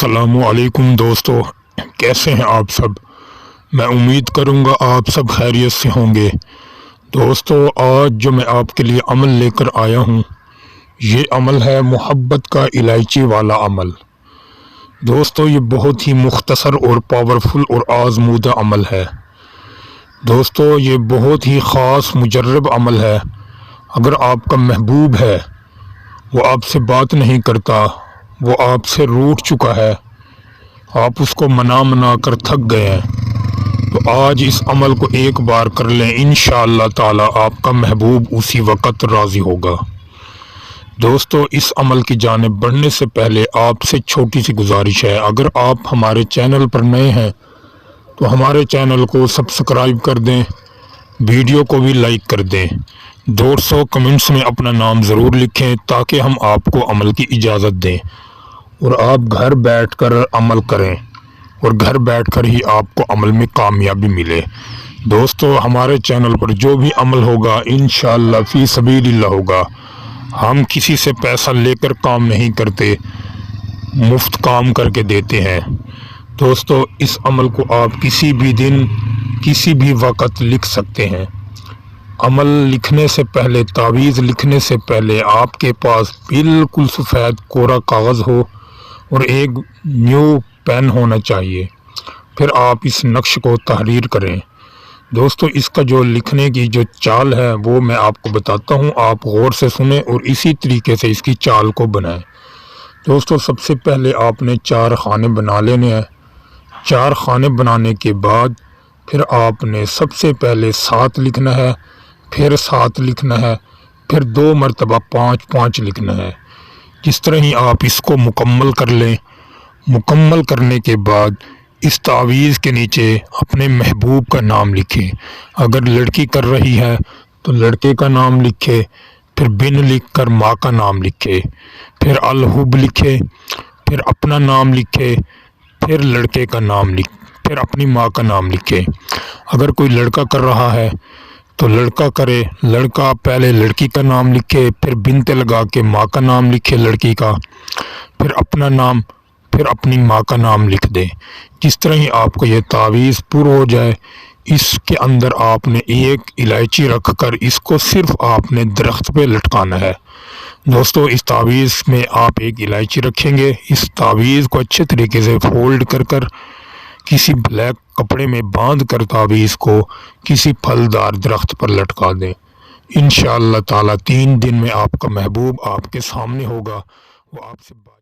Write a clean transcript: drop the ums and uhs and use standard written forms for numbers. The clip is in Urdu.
السلام علیکم دوستو، کیسے ہیں آپ سب؟ میں امید کروں گا آپ سب خیریت سے ہوں گے۔ دوستو، آج جو میں آپ کے لیے عمل لے کر آیا ہوں، یہ عمل ہے محبت کا الائچی والا عمل۔ دوستو، یہ بہت ہی مختصر اور پاورفل اور آزمودہ عمل ہے۔ دوستو، یہ بہت ہی خاص مجرب عمل ہے۔ اگر آپ کا محبوب ہے، وہ آپ سے بات نہیں کرتا، وہ آپ سے روٹھ چکا ہے، آپ اس کو منا کر تھک گئے ہیں، تو آج اس عمل کو ایک بار کر لیں، انشاءاللہ تعالی آپ کا محبوب اسی وقت راضی ہوگا۔ دوستو، اس عمل کی جانب بڑھنے سے پہلے آپ سے چھوٹی سی گزارش ہے، اگر آپ ہمارے چینل پر نئے ہیں تو ہمارے چینل کو سبسکرائب کر دیں، ویڈیو کو بھی لائک کر دیں، 200 کمنٹس میں اپنا نام ضرور لکھیں تاکہ ہم آپ کو عمل کی اجازت دیں اور آپ گھر بیٹھ کر عمل کریں اور گھر بیٹھ کر ہی آپ کو عمل میں کامیابی ملے۔ دوستو، ہمارے چینل پر جو بھی عمل ہوگا انشاءاللہ فی سبیل اللہ ہوگا۔ ہم کسی سے پیسہ لے کر کام نہیں کرتے، مفت کام کر کے دیتے ہیں۔ دوستو، اس عمل کو آپ کسی بھی دن کسی بھی وقت لکھ سکتے ہیں۔ عمل لکھنے سے پہلے، تعویذ لکھنے سے پہلے آپ کے پاس بالکل سفید کوڑا کاغذ ہو اور ایک نیو پین ہونا چاہیے، پھر آپ اس نقش کو تحریر کریں۔ دوستو، اس کا جو لکھنے کی جو چال ہے وہ میں آپ کو بتاتا ہوں، آپ غور سے سنیں اور اسی طریقے سے اس کی چال کو بنائیں۔ دوستو، سب سے پہلے آپ نے 4 خانے بنا لینے ہیں۔ 4 خانے بنانے کے بعد پھر آپ نے سب سے پہلے 7 لکھنا ہے، پھر 7 لکھنا ہے، پھر 2 مرتبہ 5 لکھنا ہے۔ جس طرح ہی آپ اس کو مکمل کر لیں، مکمل کرنے کے بعد اس تعویذ کے نیچے اپنے محبوب کا نام لکھیں۔ اگر لڑکی کر رہی ہے تو لڑکے کا نام لکھے، پھر بن لکھ کر ماں کا نام لکھے، پھر الحب لکھے، پھر اپنا نام لکھے، پھر لڑکے کا نام پھر اپنی ماں کا نام لکھے۔ اگر کوئی لڑکا کر رہا ہے تو لڑکا کرے، لڑکا پہلے لڑکی کا نام لکھے، پھر بنتے لگا کے ماں کا نام لکھے لڑکی کا، پھر اپنا نام، پھر اپنی ماں کا نام لکھ دیں۔ جس طرح ہی آپ کو یہ تعویذ پر ہو جائے، اس کے اندر آپ نے ایک الائچی رکھ کر اس کو صرف آپ نے درخت پہ لٹکانا ہے۔ دوستو، اس تعویذ میں آپ ایک الائچی رکھیں گے، اس تعویذ کو اچھے طریقے سے فولڈ کر کسی بلیک کپڑے میں باندھ کر تعویذ کو کسی پھلدار درخت پر لٹکا دیں۔ انشاءاللہ تعالی 3 دن میں آپ کا محبوب آپ کے سامنے ہوگا، وہ آپ سے بات